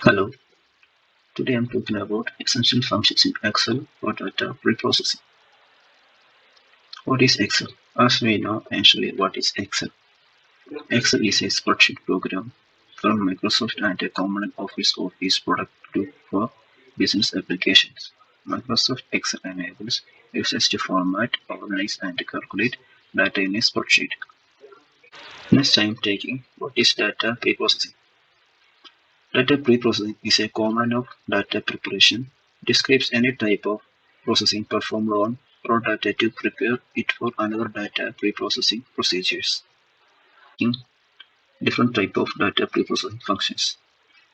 Hello, today I'm talking about essential functions in Excel for data preprocessing. What is Excel? As we know, actually, what is Excel? Excel is a spreadsheet program from Microsoft and a common Office product for business applications. Microsoft Excel enables users to format, organize, and calculate data in a spreadsheet. Next, I'm taking what is data preprocessing. Data preprocessing is a command of data preparation. It describes any type of processing performed on raw data to prepare it for another data preprocessing procedures. In different type of data preprocessing functions.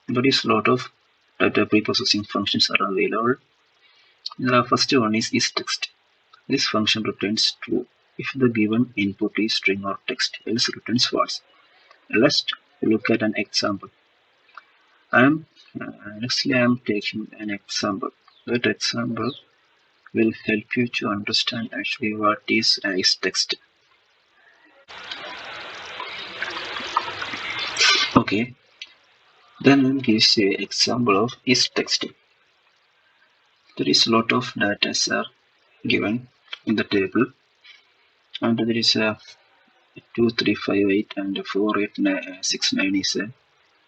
There is a lot of data preprocessing functions are available. The first one is text. This function returns true if the given input is string or text, else returns false. Let's look at an example. I'm Honestly, I'm taking an example. That example will help you to understand actually what is text. Okay, then gives you example of is text. There is a lot of data are given in the table, and there is a 2358 and 4869 is a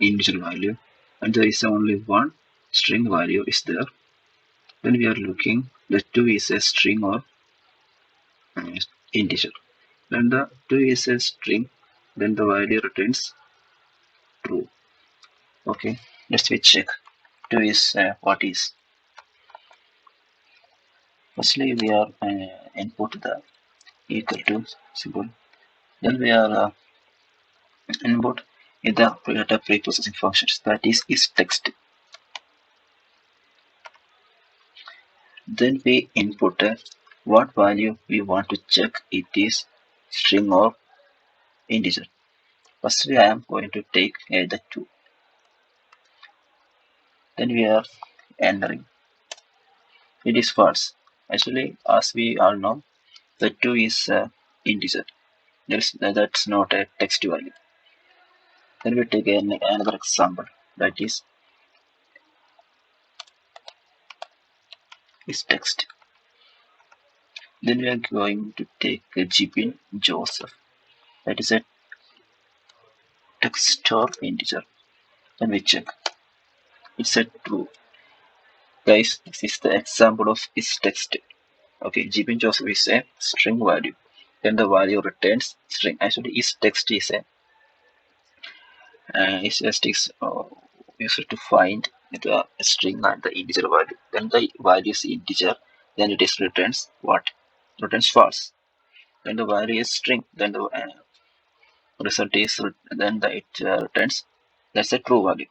integer value, and there is only one string value is there. Then we are looking the two is a string or uh, integer. When the 2 is a string, then the value returns true. Okay, let's we check. 2 is what is. Firstly, we are input the equal to symbol. Then we are input in the data preprocessing functions. That is text. Then we input what value we want to check. It is string or integer. Firstly, I am going to take the 2. Then we are entering. It is false. Actually, as we all know, the 2 is integer. That's not a text value. Then we take another example, that is text. Then we are going to take Jibin Joseph. That is a text or integer. Then we check. It's a true. Guys, this is the example of is text. Okay, Jibin Joseph is a string value. Then the value returns string. Actually, is text is a is just used to find the string and the integer value. Then the value is integer, then it is returns what? Returns false. Then the value is string, then the result is it returns that's a true value.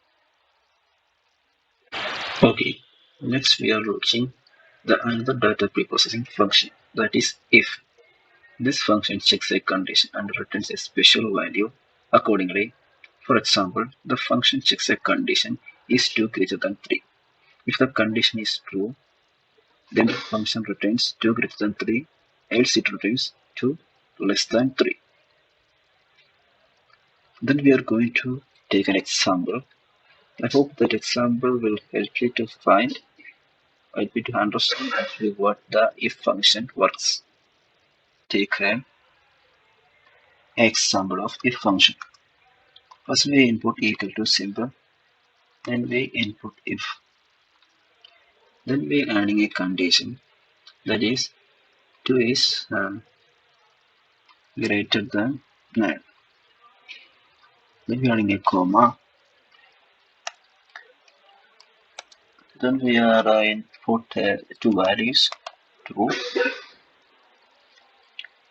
Okay, next we are reaching the another data preprocessing function, that is if. This function checks a condition and returns a special value accordingly. For example, the function checks a condition is 2 greater than 3. If the condition is true, then the function returns 2 greater than 3, else it returns 2 less than 3. Then we are going to take an example. I hope that example will help you to help you to understand actually what the if function works. Take an example of if function. First we input equal to symbol, then we input if. Then we adding a condition, that is 2 is greater than 9. Then we are adding a comma. Then we are input two values, true.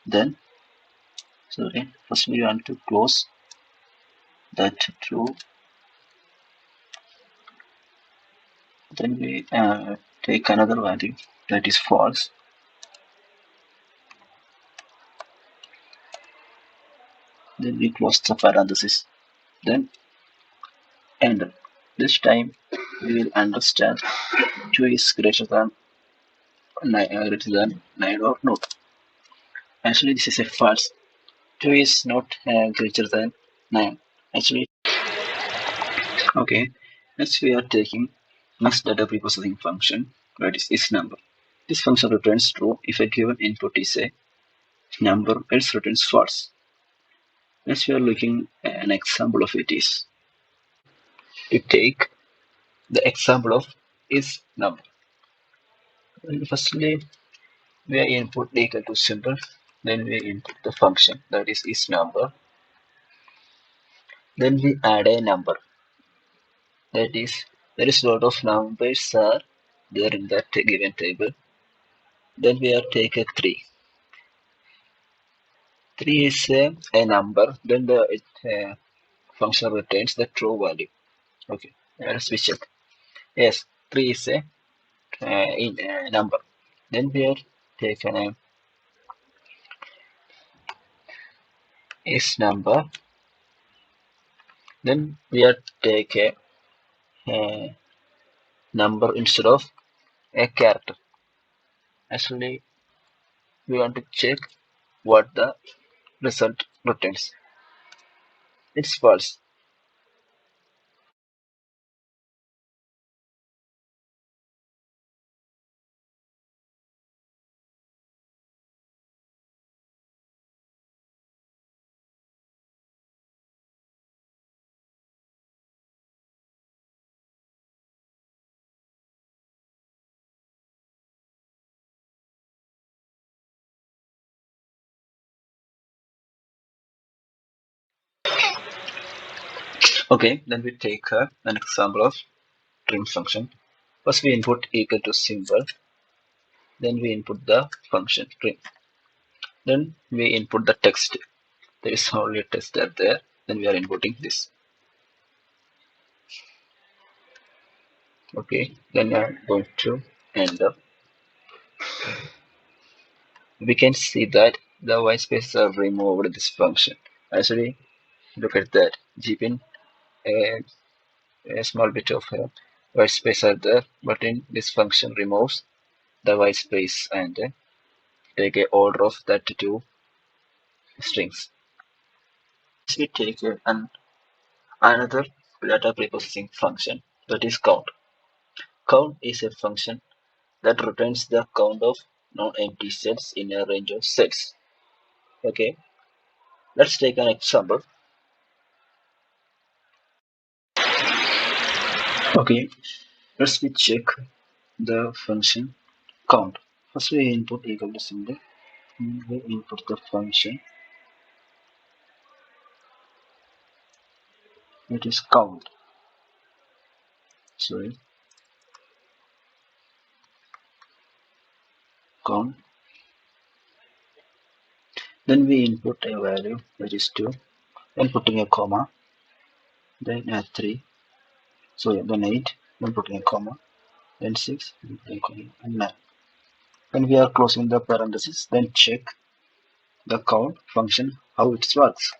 Then first we want to close that true. Then we take another value, that is false. Then we close the parenthesis. Then enter. This time we will understand 2 is greater than 9 or not. Actually, this is a false. 2 is not greater than 9. Actually, okay. Next, we are taking next data preprocessing function, that is number. This function returns true if a given input is a number, else returns false. Next, we are looking at an example of it is to take the example of is number. Firstly, we input equal to symbol, then we input the function that is number, then we add a number. That is, there is a lot of numbers are there in that given table. Then we are take a 3. 3 is a number, then the function returns the true value. Okay, let's we check. Yes, 3 is a number. Then we are taken a is number. Then we are take a number instead of a character. Actually, we want to check what the result returns. It's false. Okay, then we take an example of string function. First we input equal to symbol, then we input the function string. Then we input the text. There is only a text there. Then we are inputting this. Okay, then I'm going to enter. We can see that the white spaces are removed in this function. Actually, look at that. Keeping a small bit of white space are there, but in this function removes the white space and take a order of that two strings. We take another data preprocessing function that is count. Count is a function that returns the count of non-empty cells in a range of cells. Okay, let's take an example. Okay, let's we check the function count. First we input equal to symbol. We input the function it is count. Sorry, count. Then we input a value that is 2. Then putting a comma. Then 3. So then 8. Then putting a comma. Then 6. Then putting a comma. And 9. When we are closing the parenthesis, then check the count function how it works.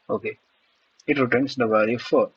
Okay, it returns the value 4.